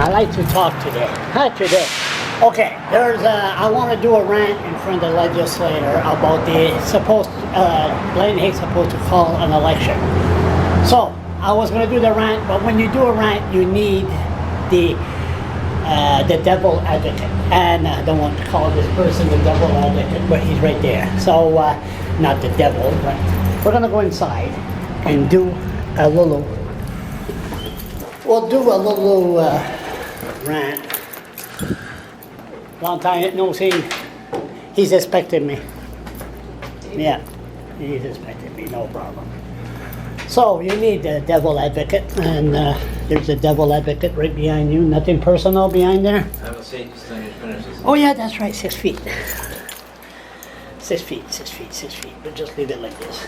I like to talk today. Today. Okay, I want to do a rant in front of the legislator about Blaine Higgs supposed to call an election. So, I was going to do the rant, but when you do a rant, you need the devil advocate. And I don't want to call this person the devil advocate, but he's right there. So, not the devil, but we're going to go inside and do a little, rant. Long time no see. He's expecting me. Yeah, he's expecting me, no problem. So you need the devil advocate, and there's a devil advocate right behind you. Nothing personal behind there. Have a seat just let me finish this. Oh yeah, that's right, 6 feet. 6 feet, 6 feet, 6 feet. But just leave it like this.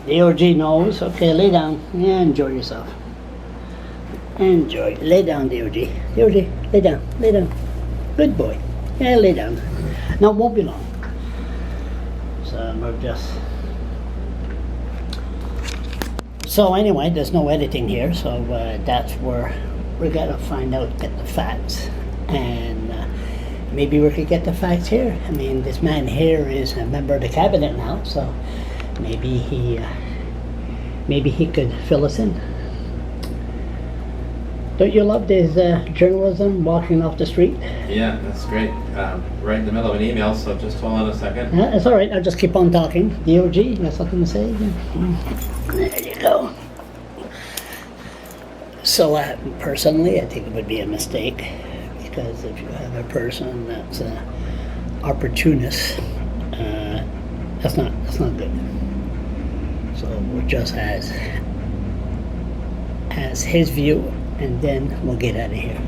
The OG knows. Okay, lay down. Yeah, enjoy yourself. Enjoy. Lay down, DOG. DOG, lay down, lay down. Good boy. Yeah, lay down. No, it won't be long. So we're just... So anyway, there's no editing here, so that's where we gotta find out, get the facts. And maybe we could get the facts here. I mean, this man here is a member of the cabinet now, so maybe he could fill us in. Don't you love this journalism, walking off the street? Yeah, that's great. Right in the middle of an email, so just hold on a second. It's all right. I'll just keep on talking. DOG, you got something to say? There you go. So personally, I think it would be a mistake, because if you have a person that's opportunist, that's not good. So we'll just as his view, and then we'll get out of here.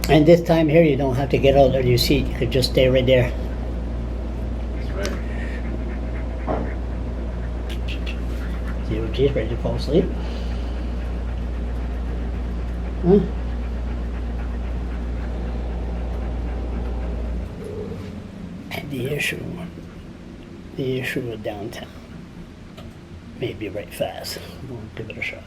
And this time here, you don't have to get out of your seat. You could just stay right there. That's right. DOG's ready to fall asleep. Huh? And the issue with downtown may be right fast. We'll give it a shot.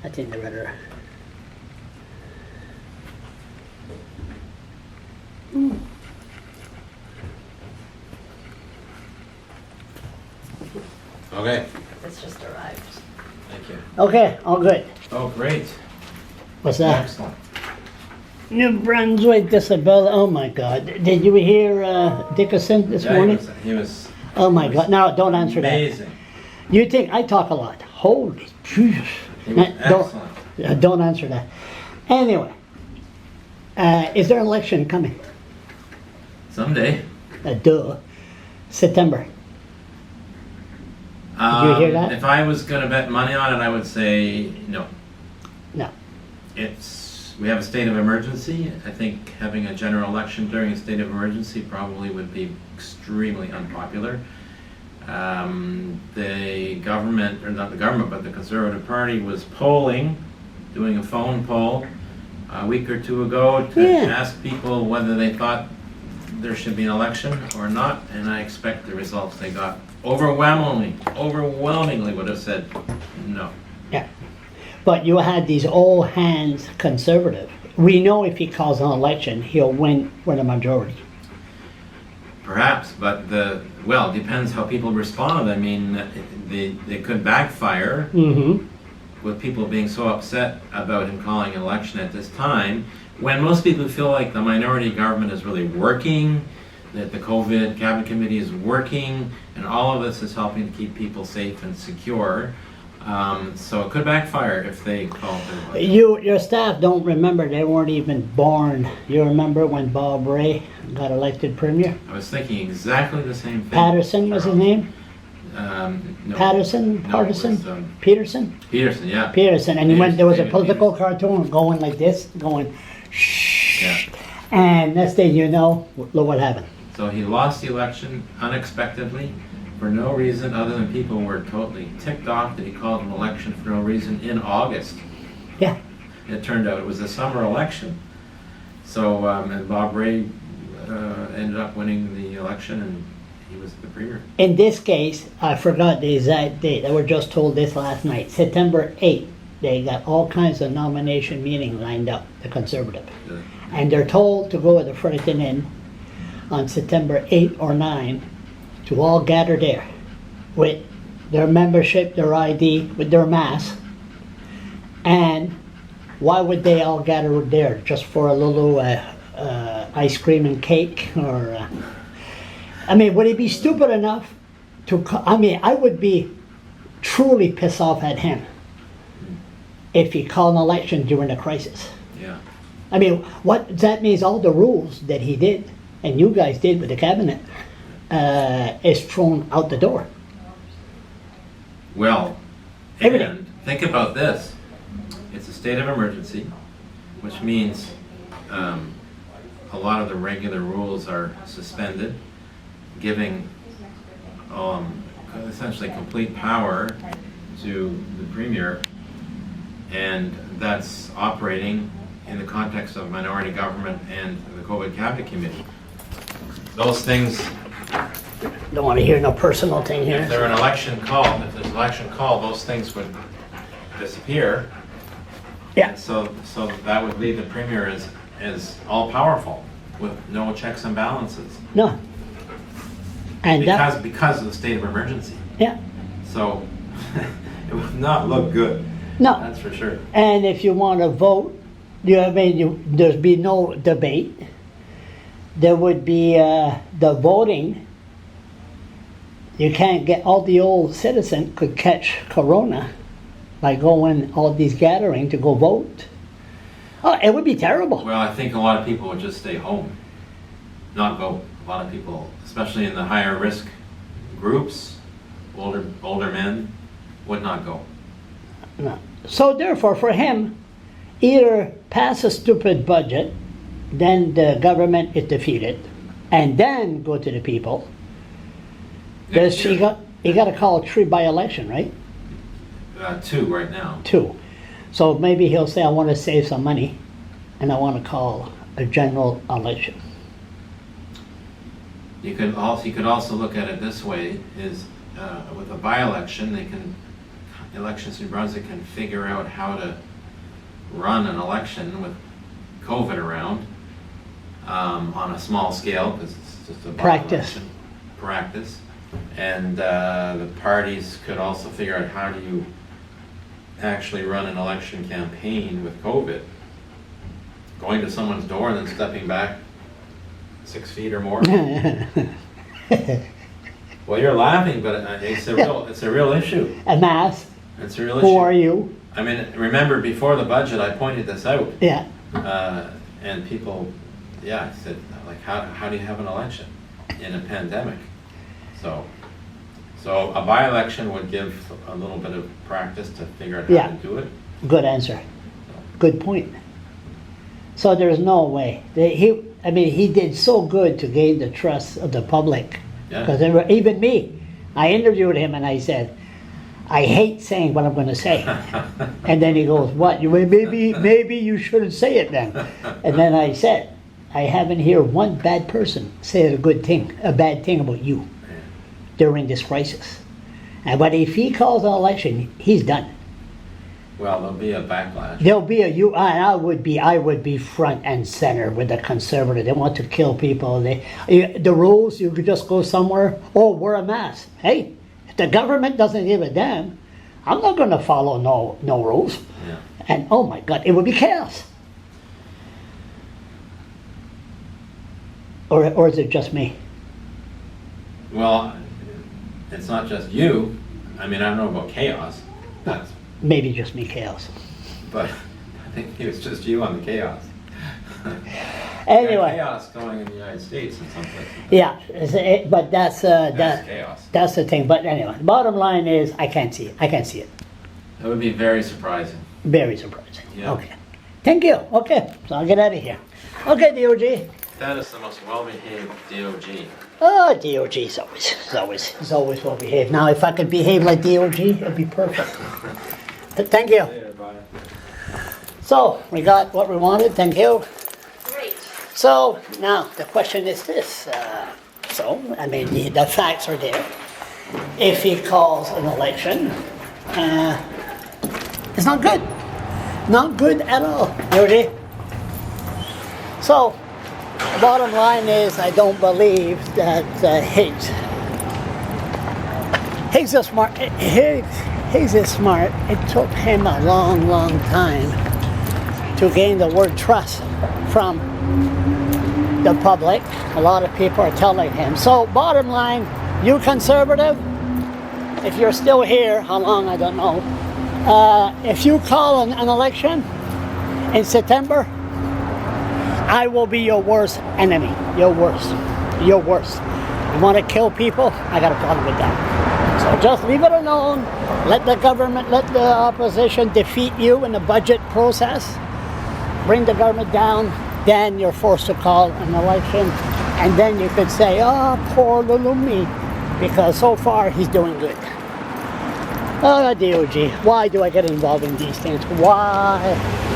I think the better. Okay. It's just arrived. Thank you. Okay, all good. Oh, great. What's that? Excellent. New Brunswick disability. Oh my God! Did you hear Dickerson this morning? He was. Oh my God! Now don't answer amazing. that. You think I talk a lot? Holy Jesus! He was excellent. Don't answer that. Anyway, is there an election coming? Someday. Duh. September. Did you hear that? If I was going to bet money on it, I would say no. No. We have a state of emergency. I think having a general election during a state of emergency probably would be extremely unpopular. The government, or not the government, but the Conservative Party was doing a phone poll a week or two ago to ask people whether they thought there should be an election or not, and I expect the results they got overwhelmingly would have said no. Yeah. But you had these all hands conservative. We know if he calls an election, he'll win with a majority. Perhaps, but depends how people respond. I mean, they could backfire with people being so upset about him calling an election at this time, when most people feel like the minority government is really working, that the COVID cabinet committee is working, and all of this is helping to keep people safe and secure. So it could backfire if they call it an election. Your staff don't remember, they weren't even born. You remember when Bob Ray got elected premier? I was thinking exactly the same thing. Patterson was his name? No. Patterson? No, Partisan? it was, Peterson? Peterson, yeah. Peterson, and he went, there was a David political Peterson. cartoon going like this, going shh. Yeah. And next thing you know, look what happened. So he lost the election unexpectedly for no reason other than people were totally ticked off that he called an election for no reason in August. Yeah. It turned out it was a summer election. So, and Bob Ray ended up winning the election, and he was the premier. In this case, I forgot the exact date. I was just told this last night. September 8th, they got all kinds of nomination meetings lined up, the Conservative. Yeah. And they're told to go to the Fredericton Inn on September 8 or 9 to all gather there with their membership, their ID, with their mask. And why would they all gather there? Just for a little ice cream and cake? Or I mean, would he be stupid enough to... I mean, I would be truly pissed off at him if he called an election during the crisis. Yeah. I mean, what that means, all the rules that he did, and you guys did with the cabinet, is thrown out the door. Well, Everything. and think about this. It's a state of emergency, which means a lot of the regular rules are suspended, giving essentially complete power to the premier, and that's operating in the context of minority government and the COVID cabinet committee. Those things, Don't want to hear no personal thing if here. there's an election called, those things would disappear. Yeah. And so that would leave the premier as all powerful with no checks and balances No. And that, because of the state of emergency. yeah, So it would not look good. no. That's for sure. And if you want to vote, there'd be no debate. There would be the voting. You can't get, all the old citizens could catch corona by going all these gatherings to go vote. Oh, it would be terrible. Well, I think a lot of people would just stay home, not vote. A lot of people, especially in the higher risk groups, older men, would not go. No. So therefore, for him, either pass a stupid budget, then the government is defeated, and then go to the people. Next There's, year. you got to call 3 by-election, right? 2 right now. 2. So maybe he'll say, I want to save some money, and I want to call a general election. You could also look at it this way: is with a by-election, elections in New Brunswick can figure out how to run an election with COVID around on a small scale, because it's just a by-election. Practice. And the parties could also figure out how do you actually run an election campaign with COVID. Going to someone's door and then stepping back 6 feet or more. Well, you're laughing, but it's a real issue. A mask. It's a real issue. Who are you? I mean, remember before the budget, I pointed this out. Yeah. And people, said, like, how do you have an election in a pandemic? So a by-election would give a little bit of practice to figure out how to do it. Good answer. Good point. So there's no way. He did so good to gain the trust of the public. Yeah. Because even me, I interviewed him and I said, I hate saying what I'm going to say. And then he goes, what? Maybe you shouldn't say it then. And then I said, I haven't heard one bad person say a bad thing about you during this crisis. But if he calls an election, he's done. Well, there'll be a backlash. There'll be I would be front and center with the Conservative. They want to kill people. The rules, you could just go somewhere, wear a mask. Hey, if the government doesn't give a damn, I'm not going to follow no rules. Yeah. And oh my God, it would be chaos. Or is it just me? Well, it's not just you. I mean, I don't know about chaos. That's, Maybe just me, chaos. but I think it was just you on the chaos. Anyway. Chaos going in the United States in some places. Yeah, but that's chaos. That's the thing. But anyway, bottom line is I can't see it. That would be very surprising. Very surprising. Yeah. Okay. Thank you. Okay, so I'll get out of here. Okay, DOG. That is the most well-behaved DOG. Oh, DOG is always well behaved. Now, if I could behave like DOG, it'd be perfect. Thank you. Bye. So, we got what we wanted. Thank you. Great. So now the question is this. I mean, the facts are there. If he calls an election, it's not good. Not good at all. You agree? So, the bottom line is I don't believe that Higgs is smart. Higgs is smart. It took him a long, long time to gain the word trust from the public. A lot of people are telling him. So, bottom line, you conservative, if you're still here, how long I don't know, if you call an election in September, I will be your worst enemy. Your worst. Your worst. You want to kill people? I got a problem with that. So just leave it alone. Let the government, let the opposition defeat you in the budget process. Bring the government down. Then you're forced to call an election. And then you could say, oh, poor little me. Because so far he's doing good. DOG, why do I get involved in these things? Why?